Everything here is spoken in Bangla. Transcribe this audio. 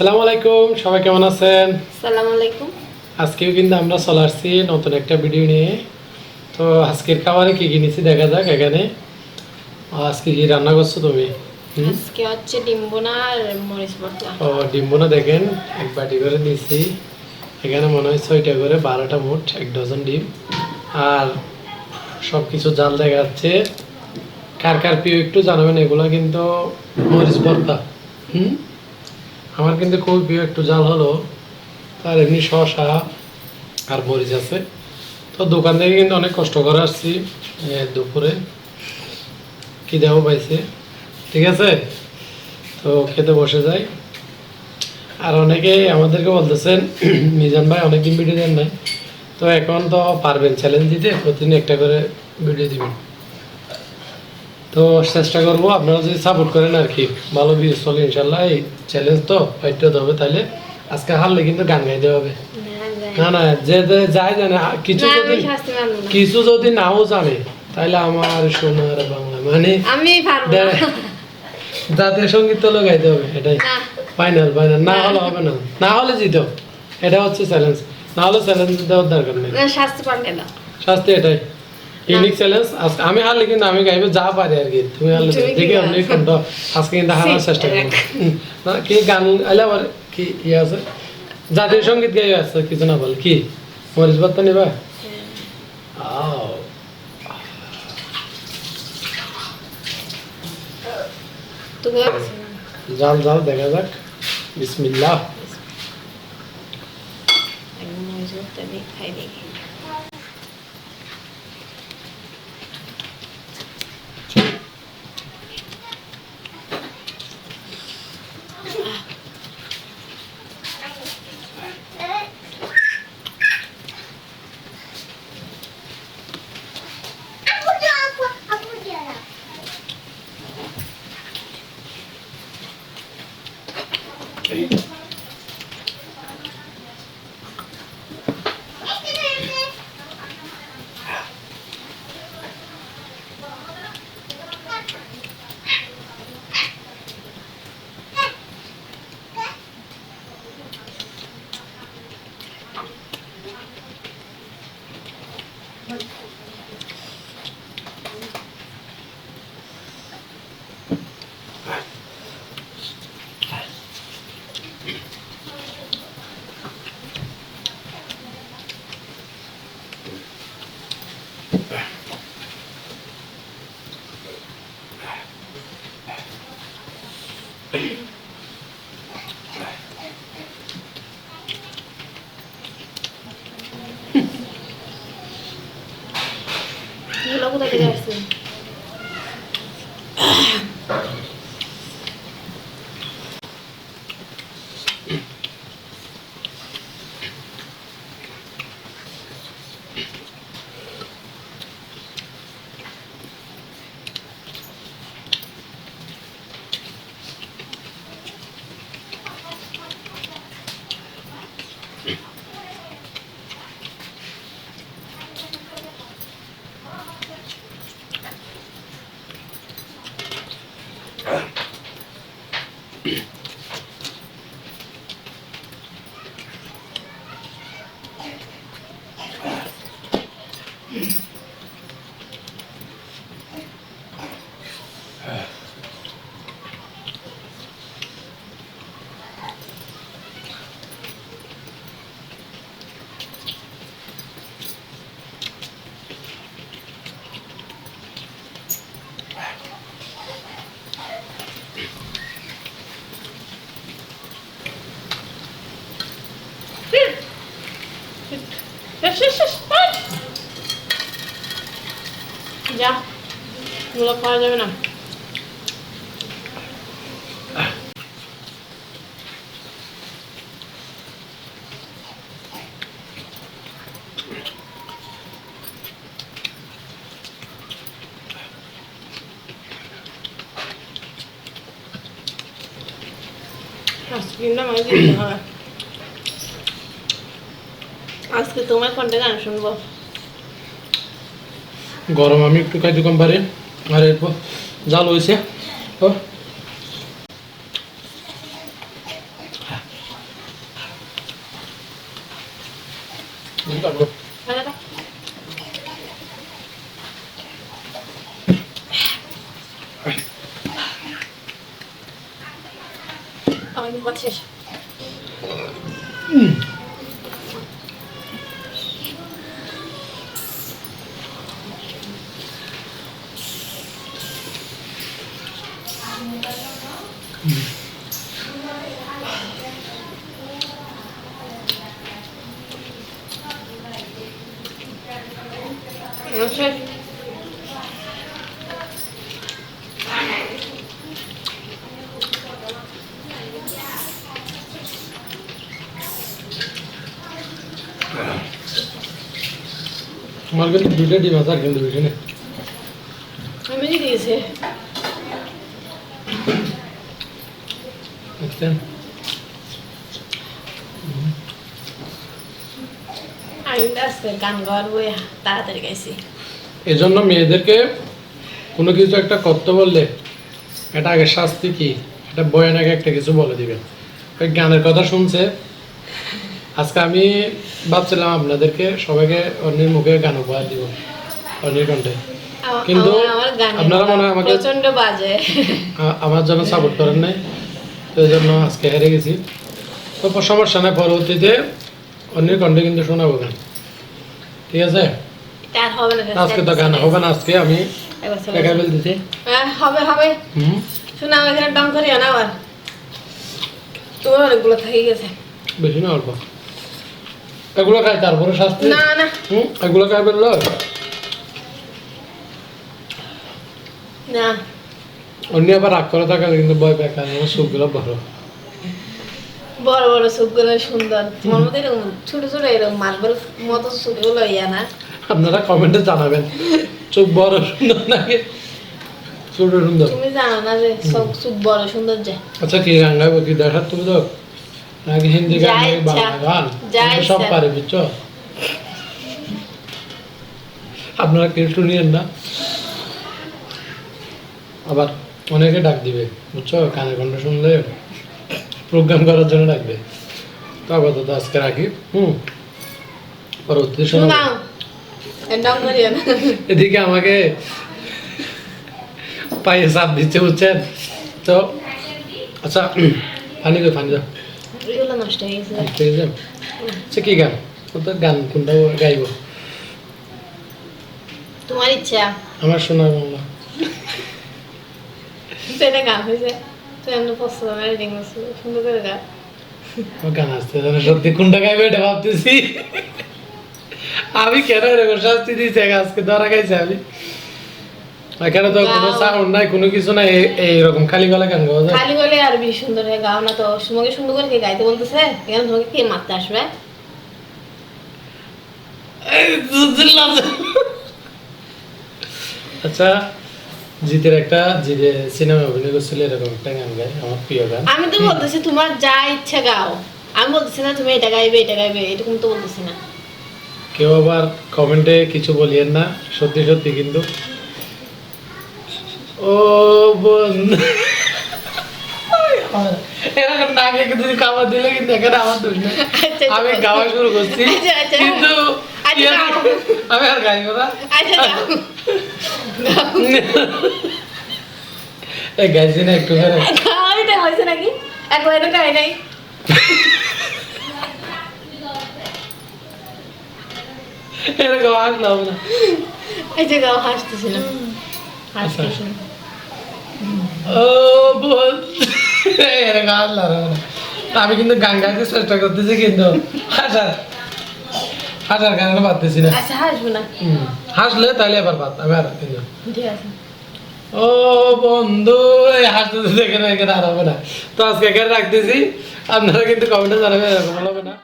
আসসালামু আলাইকুম, সবাই কেমন আছেন? আসসালামু আলাইকুম। আজকেও কিন্তু আমরা চলে আসছি নতুন একটা ভিডিও নিয়ে। তো আজকের খাবারে কি কি নিয়েছি দেখা যাক এখানে। আজকে কি রান্না করছো তুমি? আজকে হচ্ছে ডিম বোনা আর মরিচ ভর্তা। ও ডিম বোনা দেখেন এক বাটি করে নিয়েছি। এখানে মনে হয় 6টা করে 12টা মোট 1 ডজন ডিম। আর সব কিছু জাল দেখা যাচ্ছে। কার কার প্রিয় একটু জানাবেন, এগুলো কিন্তু মরিচ ভর্তা। আমার কিন্তু খুব প্রিয় একটু জাল হলো। আর এমনি শসা আর মরিচ আছে। তো দোকান থেকে কিন্তু অনেক কষ্ট করে আসছি দুপুরে কি দেবো পাইছে, ঠিক আছে। তো খেতে বসে যাই। আর অনেকে আমাদেরকে বলতেছেন মিজান ভাই অনেকদিন ভিডিও দেন নাই, তো এখন তো পারবেন চ্যালেঞ্জ দিতে, প্রতিদিন একটা করে ভিডিও দিবেন। তো চেষ্টা করবো, আপনারা যদি সাপোর্ট করেন আর কি, ভালো ভিউজ চলে ইনশাল্লাহ। এই চ্যালেঞ্জ তো ফাইটতে হবে, তাহলে আজকে হারলে কিন্তু গান গাইতে হবে। না না, যে যাই জানে কিছু যদি নাও জানে, তাহলে আমার সোনার বাংলা মানে আমি পারবো না। জাতীয় সঙ্গীত তো গাইতে হবে, এটাই ফাইনাল। ফাইনাল না হলে হবে না, না হলে জিতো, এটা হচ্ছে চ্যালেঞ্জ। না হলে চ্যালেঞ্জ দেওয়ার দরকার নেই, শাস্তি পারবে না, শাস্তি এটাই ইউনিক চ্যালেঞ্জ। আজকে আমি হারলে কিন্তু আমি গাইবো যা পারি আর কি, তুমি হারলে দেখে অনেক কণ্ঠ। আজকে কিন্তু হারার চেষ্টা করবো না। কি গান আইলে আবার কি ইয়ে আছে, জাতীয় সঙ্গীত গাই আছে, কিছু না বল কি মরিচ ভর্তা নিবা? জাল জাল দেখা যাক, বিসমিল্লাহ। খাই দেখি। কোথায় থেকে আসছে? যা এগুলো খাওয়া যাবে না। আজকে তোমার কণ্ঠে গান শুনবো। গরম আমি একটু খাইতে কম পারি, আর এরপর জাল হয়েছে। আমার কিন্তু কথা শেষ। শেষ। আমার কিন্তু দুইটা ডিম আছে আর কিন্তু বেশি নেই। আমি দিয়েছে বুঝছেন? আমি আজকে গান গাওয়ার বই তাড়াতাড়ি গাইছি। এই জন্য মেয়েদেরকে কোনো কিছু একটা করতে বললে এটা আগে শাস্তি কি এটা বয়ান আগে একটা কিছু বলে দিবেন। ওই গানের কথা শুনছে আজকে আমি ভাবছিলাম আপনাদেরকে সবাইকে অন্যের মুখে গান উপহার দিব অন্যের কণ্ঠে, কিন্তু আমার গান আপনারা মনে হয় আমাকে প্রচন্ড বাজে। আমার জন্য সাপোর্ট করেন নাই, তো এই জন্য আজকে হেরে গেছি। তো সমস্যা নাই, পরবর্তীতে অন্যের কণ্ঠে কিন্তু শোনাবো গান, ঠিক আছে? আর হবে না, আজকে তো গান হবে না, আজকে আমি একবার চলে একা যাও। বলতেছি। হবে হবে হুম, শোনা, আমার এখানে ডং করিও না আবার, তোমার অনেকগুলো থেকে গেছে। বেশি না অল্প, এগুলো খাই তারপরে শাস্তি। না না এগুলো খাই বললো না, অন্য আবার রাগ করে থাকালে কিন্তু ভয় পায়, কারণ আমার চোখগুলো বড়। বড় বড় চোখগুলো সুন্দর, তোমার মতো এরকম ছোট ছোট এরকম মার্বেল মতো চোখগুলো ইয়া না। আপনারা কমেন্টে জানাবেন চোখ বড় সুন্দর নাকি ছোট সুন্দর। তুমি জানো না যে চোখ বড় সুন্দর যে। আচ্ছা কি গান গাইবো, কি দেখার তুমি তো নাকি হিন্দি গান যা নাকি ইচ্ছা, বাংলা গান, যা আমি তো সব ইচ্ছা। পারি বুঝছো। আপনারা কেউ শুনিয়েন না, আবার অনেকে ডাক দিবে বুঝছো, কানে কণ্ঠ শুনলে প্রোগ্রাম করার জন্য ডাকবে। তো আপাতত আজকে রাখি, পরবর্তী শোনাবো। শোনাও ডং করিও না। এদিকে আমাকে পায়ে চাপ দিচ্ছে বুঝছেন তো। আচ্ছা পানি দাও, পানি দাও, এগুলো নষ্ট হয়ে গেছে। ঠিক আছে? আচ্ছা কি গান, ও তো গান কোনটা গাইব? তোমার ইচ্ছা, আমার শোনা বাংলা সেটা গান হয়েছে, তুই এমনি পছন্দ রেডিং করছো সুন্দর করে গা। আমার গান আসতে জানে, সত্যি কোনটা গাইবে এটা ভাবতেছি। আমি কেন এরকম শাস্তি দিয়েছি, আজকে ধরা গাইছি আমি। এখানে তো কোনো সাউন্ড নাই, কোনো কিছু নাই, এইরকম খালি গলা গান গাওয়া যায়। খালি বলে আর বেশি সুন্দর হয়ে গাও না তো, তোমাকে সুন্দর করে কে গাইতে বলতেছে? এখানে তোমাকে কে মারতে আসবে? আচ্ছা জিতের একটা জিতে সিনেমা অভিনয় করছিল, এরকম একটা গান গায়, আমার প্রিয় গান। আমি তো বলতেছি তোমার যা ইচ্ছা গাও, আমি বলতেছি না তুমি এটা গাইবে এটা গাইবে, এরকম তো বলতেছি না। কেউ আবার কমেন্টে কিছু বলিয়েন না, সত্যি সত্যি কিন্তু। ও বন্ধু এরকম না গিয়ে যদি খাবার দিলে কিন্তু এখানে আমার দোষ নেই। আচ্ছা, আমি গাওয়া শুরু করছি আচ্ছা, আচ্ছা। কিন্তু আচ্ছা, গাও। আমি আর গাইবো না। আচ্ছা গাও। গাও। এই গাইছি না একটু করে। গাও, এটা হয়েছে নাকি? একবার এটা গাই নাই। এরকম আসলাম না। এই যে গাও, হাসতেছি না, হাসতেছি না। ও বন্ধু এরকম আসলাম না। আমি কিন্তু গান গাইতে চেষ্টা করতেছি, কিন্তু হাসার হাসার কারণে পারতেছি না। আচ্ছা হাসবো না, হাসলে তাহলে এবার পাত, আমি আর কিন্তু। ঠিক আছে। ও বন্ধু এই হাসতে দেখে না, এখানে আর হবে না। তো আজকে এখানে রাখতেছি, আপনারা কিন্তু কমেন্টে জানাবেন, এরকম হবে না।